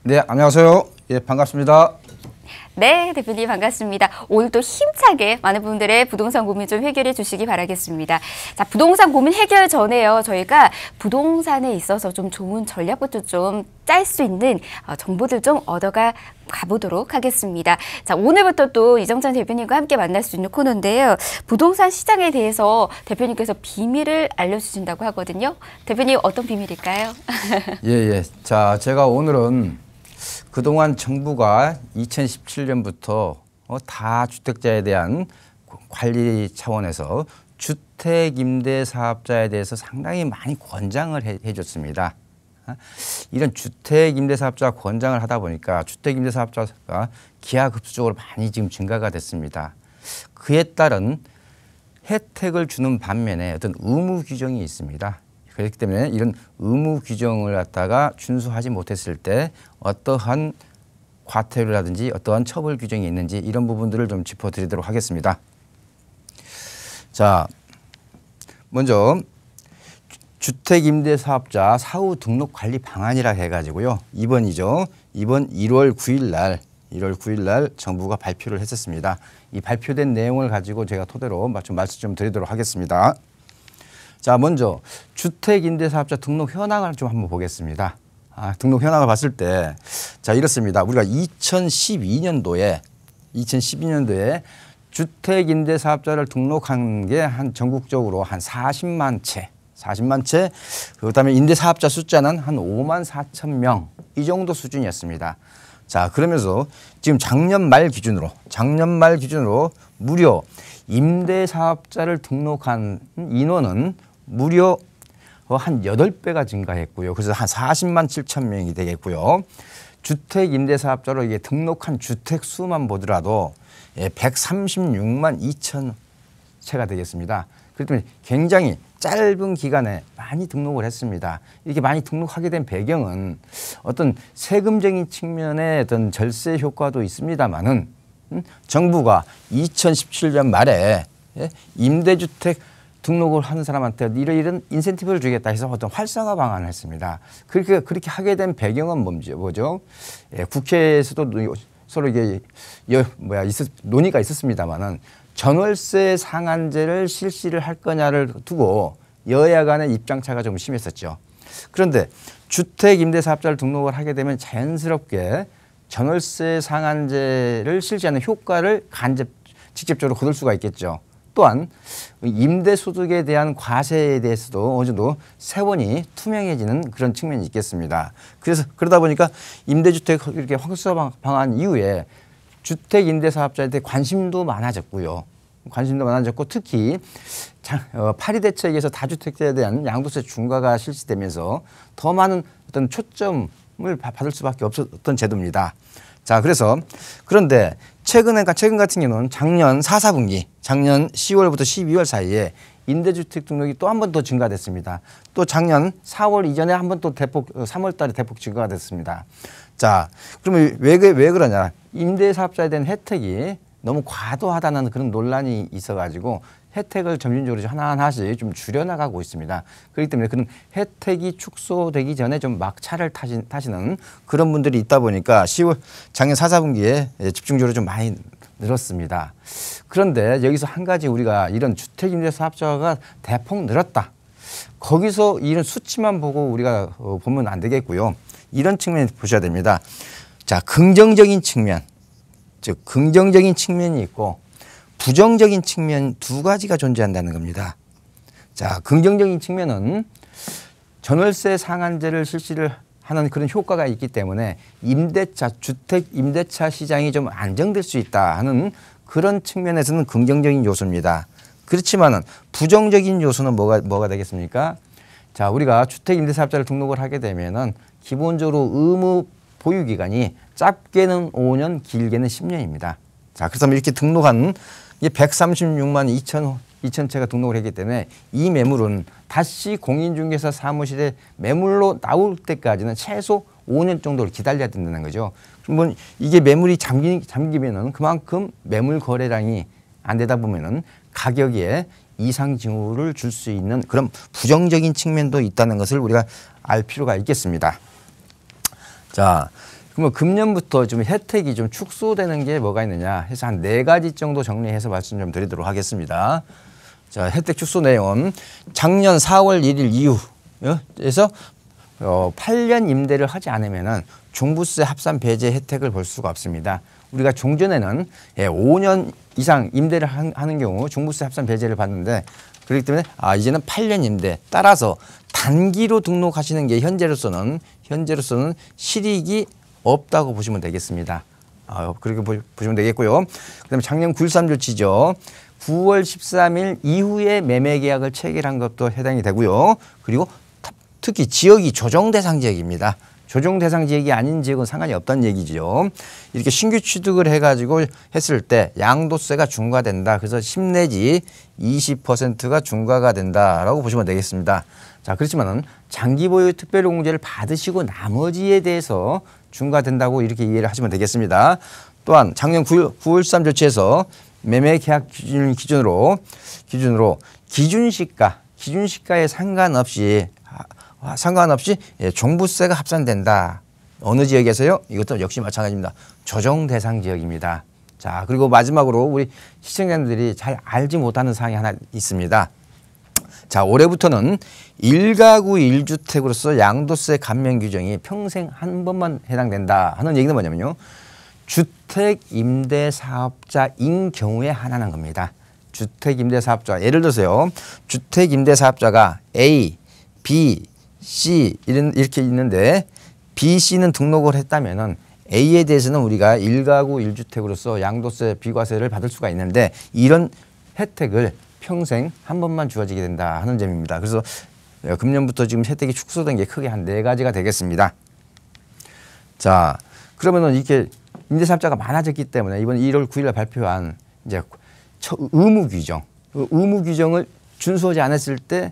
네, 안녕하세요. 예, 반갑습니다. 네, 대표님 반갑습니다. 오늘도 힘차게 많은 분들의 부동산 고민 좀 해결해 주시기 바라겠습니다. 자, 부동산 고민 해결 전에요. 저희가 부동산에 있어서 좀 좋은 전략부터 좀 짤 수 있는 정보들 좀 얻어가 가보도록 하겠습니다. 자, 오늘부터 또 이정찬 대표님과 함께 만날 수 있는 코너인데요. 부동산 시장에 대해서 대표님께서 비밀을 알려주신다고 하거든요. 대표님 어떤 비밀일까요? 예. 자, 제가 오늘은 그동안 정부가 2017년부터 다주택자에 대한 관리 차원에서 주택임대사업자에 대해서 상당히 많이 권장을 해줬습니다. 이런 주택임대사업자 권장을 하다 보니까 주택임대사업자가 기하급수적으로 많이 지금 증가가 됐습니다. 그에 따른 혜택을 주는 반면에 어떤 의무 규정이 있습니다. 그렇기 때문에 이런 의무 규정을 갖다가 준수하지 못했을 때 어떠한 과태료라든지 어떠한 처벌 규정이 있는지 이런 부분들을 좀 짚어드리도록 하겠습니다. 자, 먼저 주택임대사업자 사후 등록 관리 방안이라 해가지고요. 이번 1월 9일 날 정부가 발표를 했었습니다. 이 발표된 내용을 가지고 제가 토대로 좀 말씀 좀 드리도록 하겠습니다. 자, 먼저 주택임대사업자 등록 현황을 좀 한번 보겠습니다. 등록 현황을 봤을 때, 자, 이렇습니다. 우리가 2012년도에 주택임대사업자를 등록한 게 한 전국적으로 한 40만 채, 그다음에 임대사업자 숫자는 한 5만 4천 명, 이 정도 수준이었습니다. 자, 그러면서 지금 작년 말 기준으로 무려 임대사업자를 등록한 인원은 무려 한 8배가 증가했고요. 그래서 한 40만 7천 명이 되겠고요. 주택임대사업자로 이게 등록한 주택 수만 보더라도 136만 2천 채가 되겠습니다. 그렇기 때문에 굉장히 짧은 기간에 많이 등록을 했습니다. 이렇게 많이 등록하게 된 배경은 어떤 세금적인 측면의 어떤 절세 효과도 있습니다만은 정부가 2017년 말에 임대주택 등록을 하는 사람한테 이런 인센티브를 주겠다 해서 어떤 활성화 방안을 했습니다. 그렇게 하게 된 배경은 뭐죠? 국회에서도 서로 이게 논의가 있었습니다만은 전월세 상한제를 실시를 할 거냐를 두고 여야 간의 입장차가 좀 심했었죠. 그런데 주택임대사업자를 등록을 하게 되면 자연스럽게 전월세 상한제를 실시하는 효과를 직접적으로 거둘 수가 있겠죠. 또한 임대소득에 대한 과세에 대해서도 어느 정도 세원이 투명해지는 그런 측면이 있겠습니다. 그러다 보니까 임대주택 이렇게 활성화 방안 이후에 주택임대사업자한테 관심도 많아졌고 특히 파리 대책에서 다주택자에 대한 양도세 중과가 실시되면서 더 많은 어떤 초점을 받을 수밖에 없었던 제도입니다. 자, 그런데 최근 같은 경우는 작년 10월부터 12월 사이에 임대주택 등록이 또 한 번 더 증가됐습니다. 또 작년 4월 이전에 한 번 또 3월 달에 대폭 증가가 됐습니다. 자, 그러면 왜 그러냐? 임대사업자에 대한 혜택이 너무 과도하다는 그런 논란이 있어가지고 혜택을 점진적으로 하나하나씩 좀 줄여나가고 있습니다. 그렇기 때문에 그런 혜택이 축소되기 전에 좀 막차를 타시는 그런 분들이 있다 보니까 작년 4분기에 집중적으로 좀 많이 늘었습니다. 그런데 여기서 한 가지 우리가 이런 주택임대사업자가 대폭 늘었다. 거기서 이런 수치만 보고 우리가 보면 안 되겠고요. 이런 측면을 보셔야 됩니다. 자, 긍정적인 측면이 있고 부정적인 측면 두 가지가 존재한다는 겁니다. 자, 긍정적인 측면은 전월세 상한제를 실시를 하는 그런 효과가 있기 때문에 주택 임대차 시장이 좀 안정될 수 있다 하는 그런 측면에서는 긍정적인 요소입니다. 그렇지만은 부정적인 요소는 뭐가 되겠습니까? 자, 우리가 주택 임대사업자를 등록을 하게 되면은 기본적으로 의무 보유 기간이 짧게는 5년, 길게는 10년입니다. 자, 그래서 이렇게 등록한 136만 2천 채가 등록을 했기 때문에 이 매물은 다시 공인중개사 사무실에 매물로 나올 때까지는 최소 5년 정도를 기다려야 된다는 거죠. 그러면 이게 매물이 잠기면은 그만큼 매물 거래량이 안 되다 보면은 가격에 이상 징후를 줄 수 있는 그런 부정적인 측면도 있다는 것을 우리가 알 필요가 있겠습니다. 자, 그러면 금년부터 좀 혜택이 좀 축소되는 게 뭐가 있느냐 해서 한 4가지 정도 정리해서 말씀 좀 드리도록 하겠습니다. 자, 혜택 축소 내용은 작년 4월 1일 이후에서 8년 임대를 하지 않으면은 종부세 합산 배제 혜택을 볼 수가 없습니다. 우리가 종전에는 5년 이상 임대를 하는 경우 종부세 합산 배제를 받는데 그렇기 때문에 이제는 8년 임대 따라서 단기로 등록하시는 게 현재로서는 실익이 없다고 보시면 되겠습니다. 그렇게 보시면 되겠고요. 그다음에 작년 9.13 조치죠. 9월 13일 이후에 매매 계약을 체결한 것도 해당이 되고요. 그리고 특히 지역이 조정 대상 지역입니다. 조정 대상 지역이 아닌 지역은 상관이 없다는 얘기죠. 이렇게 신규 취득을 해가지고 했을 때 양도세가 중과된다. 그래서 10 내지 20%가 중과가 된다라고 보시면 되겠습니다. 자, 그렇지만은 장기 보유 특별공제를 받으시고 나머지에 대해서 중과된다고 이렇게 이해를 하시면 되겠습니다. 또한 작년 9.13 조치에서 매매 계약 기준으로 기준시가에 상관없이 종부세가 합산된다. 어느 지역에서요? 이것도 역시 마찬가지입니다. 조정 대상 지역입니다. 자, 그리고 마지막으로 우리 시청자들이 잘 알지 못하는 사항이 하나 있습니다. 자, 올해부터는 1가구 1주택으로서 양도세 감면 규정이 평생 한 번만 해당된다 하는 얘기는 뭐냐면요. 주택임대사업자인 경우에 한하는 겁니다. 주택임대사업자, 예를 들어서요. 주택임대사업자가 A, B, C 이렇게 있는데 B, C는 등록을 했다면은 A에 대해서는 우리가 1가구 1주택으로서 양도세 비과세를 받을 수가 있는데 이런 혜택을 평생 한 번만 주어지게 된다 하는 점입니다. 그래서 금년부터 지금 혜택이 축소된 게 크게 한 4가지가 되겠습니다. 자, 그러면은 이렇게 임대사업자가 많아졌기 때문에 이번 1월 9일 날 발표한 이제 의무 규정을 준수하지 않았을 때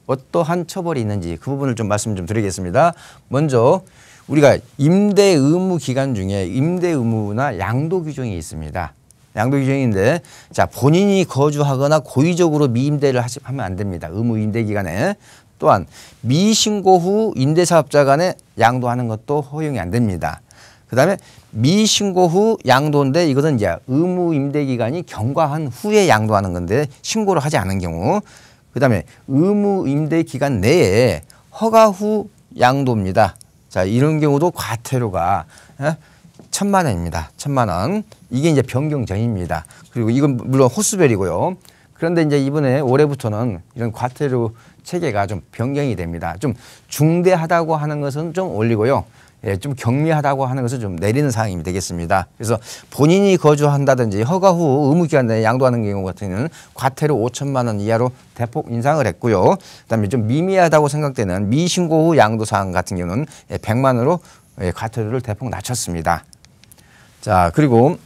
어떠한 처벌이 있는지 그 부분을 좀 말씀 좀 드리겠습니다. 먼저 우리가 임대 의무 기간 중에 임대 의무나 양도 규정이 있습니다. 양도 규정인데 자, 본인이 거주하거나 고의적으로 미임대를 하면 안 됩니다. 의무 임대 기간에. 또한 미신고 후 임대사업자 간에 양도하는 것도 허용이 안 됩니다. 그다음에 미신고 후 양도인데 이것은 이제 의무 임대 기간이 경과한 후에 양도하는 건데 신고를 하지 않은 경우. 그다음에 의무 임대 기간 내에 허가 후 양도입니다. 자, 이런 경우도 과태료가 1,000만 원입니다. 1,000만 원. 이게 이제 변경 전입니다. 그리고 이건 물론 호수별이고요. 그런데 이제 이번에 올해부터는 이런 과태료 체계가 좀 변경이 됩니다. 좀 중대하다고 하는 것은 좀 올리고요. 좀 경미하다고 하는 것을 좀 내리는 사항이 되겠습니다. 그래서 본인이 거주한다든지 허가 후 의무기간 내에 양도하는 경우 같은 경우는 과태료 5,000만 원 이하로 대폭 인상을 했고요. 그다음에 좀 미미하다고 생각되는 미신고 후 양도 사항 같은 경우는 100만 원으로 과태료를 대폭 낮췄습니다. 자, 그리고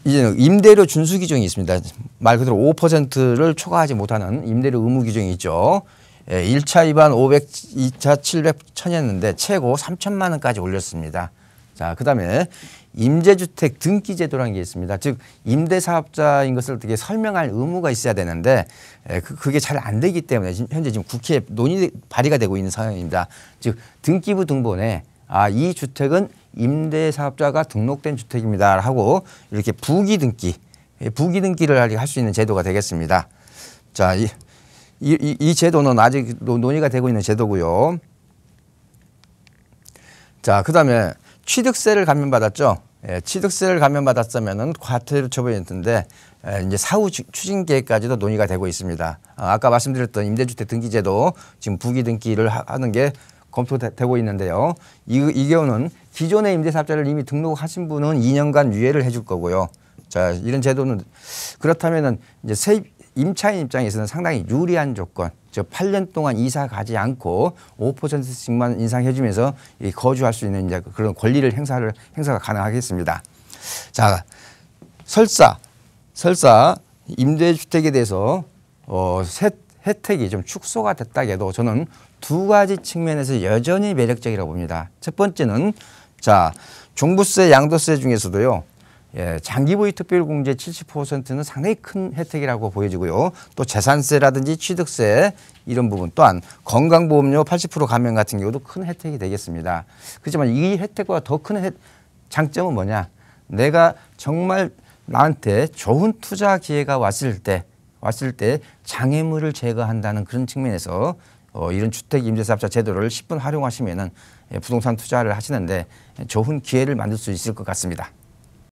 이제 임대료 준수 규정이 있습니다. 말 그대로 5%를 초과하지 못하는 임대료 의무 규정이 있죠. 1차 위반 500, 2차 700, 1000이었는데 최고 3,000만 원까지 올렸습니다. 자, 그다음에 임대주택 등기제도라는 게 있습니다. 즉 임대사업자인 것을 어떻게 설명할 의무가 있어야 되는데 그게 잘 안 되기 때문에 현재 지금 국회에 발의가 되고 있는 상황입니다. 즉 등기부 등본에 이 주택은 임대사업자가 등록된 주택입니다 하고 이렇게 부기등기를 할 수 있는 제도가 되겠습니다. 자, 이 제도는 아직 논의가 되고 있는 제도고요. 자, 그다음에 취득세를 감면받았죠. 취득세를 감면받았으면은 과태료 처벌이었는데 이제 사후 추진 계획까지도 논의가 되고 있습니다. 아까 말씀드렸던 임대주택 등기제도 지금 부기등기를 하는 게 검토되고 있는데요. 이 경우는 기존의 임대사업자를 이미 등록하신 분은 2년간 유예를 해줄 거고요. 자, 이런 제도는 그렇다면은 이제 임차인 입장에서는 상당히 유리한 조건, 즉 8년 동안 이사 가지 않고 5%씩만 인상해주면서 거주할 수 있는 이제 그런 권리를 행사가 가능하겠습니다. 자, 설사 임대주택에 대해서 혜택이 좀 축소가 됐다 해도 저는 2가지 측면에서 여전히 매력적이라고 봅니다. 첫 번째는 자, 종부세, 양도세 중에서도요. 장기보유 특별공제 70%는 상당히 큰 혜택이라고 보여지고요. 또 재산세라든지 취득세 이런 부분 또한 건강보험료 80% 감면 같은 경우도 큰 혜택이 되겠습니다. 그렇지만 이 혜택보다 더 큰 장점은 뭐냐? 내가 정말 나한테 좋은 투자 기회가 왔을 때 장애물을 제거한다는 그런 측면에서 이런 주택임대사업자 제도를 10분 활용하시면은 부동산 투자를 하시는데 좋은 기회를 만들 수 있을 것 같습니다.